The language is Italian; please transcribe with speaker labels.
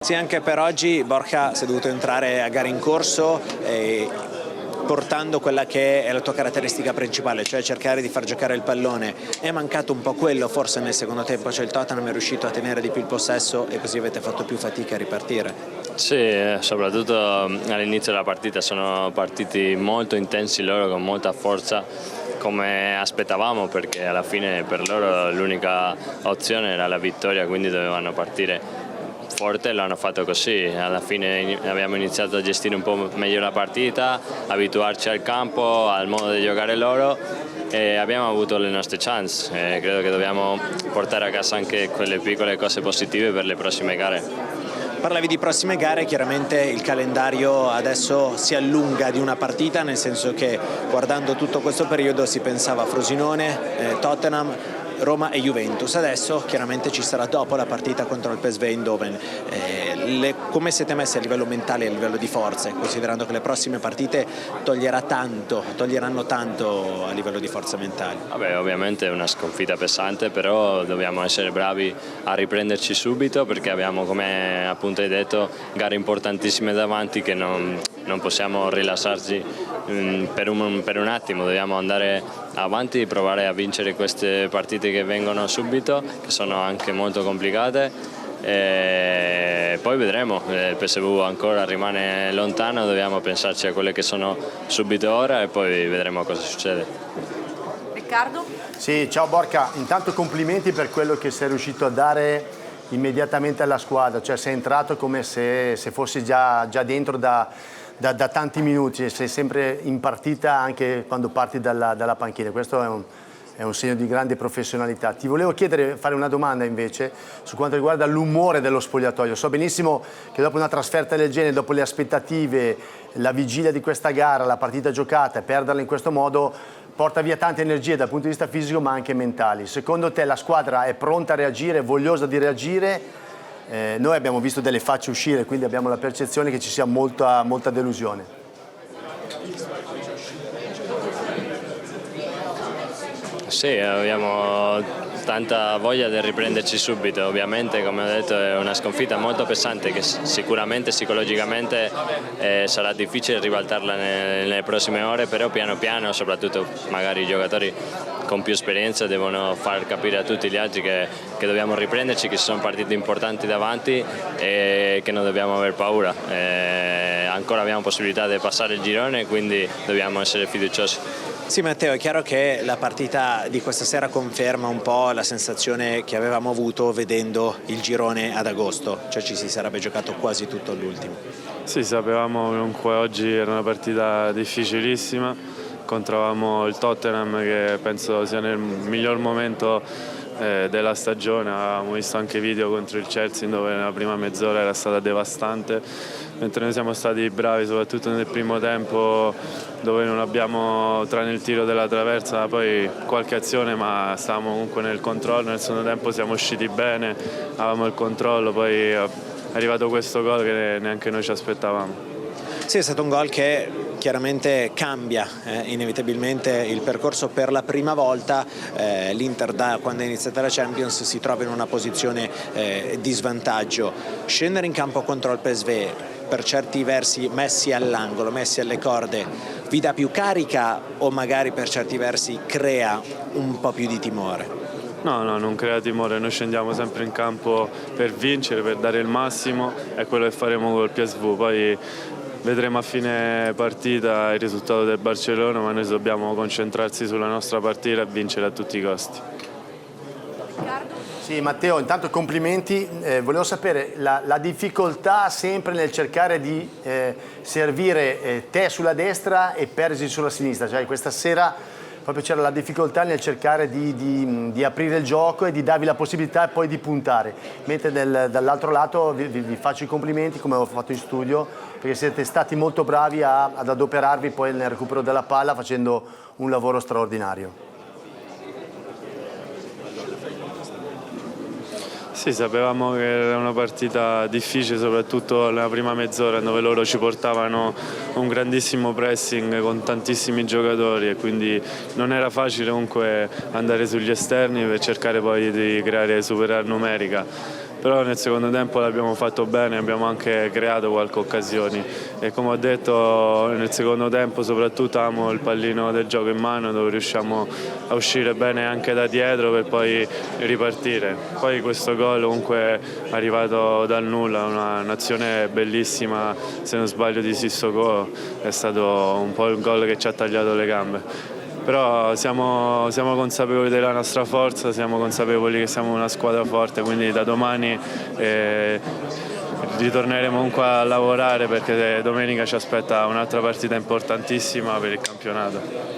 Speaker 1: Sì, anche per oggi Borja si è dovuto entrare a gara in corso portando quella che è la tua caratteristica principale, cioè cercare di far giocare il pallone. È mancato un po' quello forse nel secondo tempo, cioè il Tottenham è riuscito a tenere di più il possesso e così avete fatto più fatica a ripartire.
Speaker 2: Sì, soprattutto all'inizio della partita sono partiti molto intensi loro, con molta forza, come aspettavamo, perché alla fine per loro l'unica opzione era la vittoria, quindi dovevano partire forte e l'hanno fatto così. Alla fine abbiamo iniziato a gestire un po' meglio la partita, abituarci al campo, al modo di giocare loro e abbiamo avuto le nostre chance. Credo che dobbiamo portare a casa anche quelle piccole cose positive per le prossime gare.
Speaker 1: Parlavi di prossime gare, chiaramente il calendario adesso si allunga di una partita, nel senso che guardando tutto questo periodo si pensava a Frosinone, Tottenham, Roma e Juventus. Adesso chiaramente ci sarà dopo la partita contro il PSV Eindhoven. Come siete messi a livello mentale e a livello di forze, considerando che le prossime partite toglieranno tanto a livello di forze mentali?
Speaker 2: Vabbè, ovviamente è una sconfitta pesante, però dobbiamo essere bravi a riprenderci subito, perché abbiamo, come appunto hai detto, gare importantissime davanti che non possiamo rilassarci per un attimo, dobbiamo andare avanti e provare a vincere queste partite che vengono subito, che sono anche molto complicate. E poi vedremo, il PSV ancora rimane lontano, dobbiamo pensarci a quelle che sono subito ora e poi vedremo cosa succede.
Speaker 3: Riccardo?
Speaker 4: Sì, ciao Borja, intanto complimenti per quello che sei riuscito a dare immediatamente alla squadra, cioè sei entrato come se fossi già dentro da tanti minuti, sei sempre in partita anche quando parti dalla panchina, questo è un segno di grande professionalità. Ti volevo fare una domanda invece su quanto riguarda l'umore dello spogliatoio. So benissimo che dopo una trasferta del genere, dopo le aspettative, la vigilia di questa gara, la partita giocata, perderla in questo modo porta via tante energie dal punto di vista fisico ma anche mentali. Secondo te la squadra è pronta a reagire, è vogliosa di reagire? Noi abbiamo visto delle facce uscire, quindi abbiamo la percezione che ci sia molta delusione.
Speaker 2: Sì, abbiamo tanta voglia di riprenderci subito, ovviamente come ho detto è una sconfitta molto pesante che sicuramente psicologicamente sarà difficile ribaltarla nelle prossime ore, però piano piano, soprattutto magari i giocatori con più esperienza devono far capire a tutti gli altri che dobbiamo riprenderci, che ci sono partite importanti davanti e che non dobbiamo aver paura. Ancora abbiamo possibilità di passare il girone, quindi dobbiamo essere fiduciosi.
Speaker 1: Sì Matteo, è chiaro che la partita di questa sera conferma un po' la sensazione che avevamo avuto vedendo il girone ad agosto, cioè ci si sarebbe giocato quasi tutto all'ultimo.
Speaker 5: Sì, sapevamo comunque oggi era una partita difficilissima, incontravamo il Tottenham che penso sia nel miglior momento della stagione, avevamo visto anche video contro il Chelsea dove nella prima mezz'ora era stata devastante, mentre noi siamo stati bravi soprattutto nel primo tempo dove non abbiamo, tranne il tiro della traversa, poi qualche azione, ma stavamo comunque nel controllo. Nel secondo tempo siamo usciti bene, avevamo il controllo, poi è arrivato questo gol che neanche noi ci aspettavamo.
Speaker 1: Sì, è stato un gol che chiaramente cambia inevitabilmente il percorso per la prima volta. L'Inter da quando è iniziata la Champions si trova in una posizione di svantaggio. Scendere in campo contro il PSV, per certi versi messi all'angolo, messi alle corde, vi dà più carica o magari per certi versi crea un po' più di timore?
Speaker 5: No, non crea timore, noi scendiamo sempre in campo per vincere, per dare il massimo, è quello che faremo col PSV, poi vedremo a fine partita il risultato del Barcellona, ma noi dobbiamo concentrarsi sulla nostra partita e vincere a tutti i costi.
Speaker 4: Sì, Matteo, intanto complimenti. Volevo sapere la difficoltà sempre nel cercare di servire te sulla destra e Perisic sulla sinistra, cioè questa sera proprio c'era la difficoltà nel cercare di aprire il gioco e di darvi la possibilità poi di puntare, mentre dall'altro lato vi faccio i complimenti come ho fatto in studio, perché siete stati molto bravi ad adoperarvi poi nel recupero della palla facendo un lavoro straordinario.
Speaker 5: Sì, sapevamo che era una partita difficile, soprattutto nella prima mezz'ora dove loro ci portavano un grandissimo pressing con tantissimi giocatori e quindi non era facile comunque andare sugli esterni per cercare poi di creare superar numerica. però nel secondo tempo l'abbiamo fatto bene, abbiamo anche creato qualche occasione e come ho detto nel secondo tempo soprattutto avevamo il pallino del gioco in mano dove riusciamo a uscire bene anche da dietro per poi ripartire. Poi questo gol comunque è arrivato dal nulla, un'azione bellissima, se non sbaglio di Sissoko, è stato un po' il gol che ci ha tagliato le gambe. Però siamo consapevoli della nostra forza, siamo consapevoli che siamo una squadra forte, quindi da domani ritorneremo comunque a lavorare perché domenica ci aspetta un'altra partita importantissima per il campionato.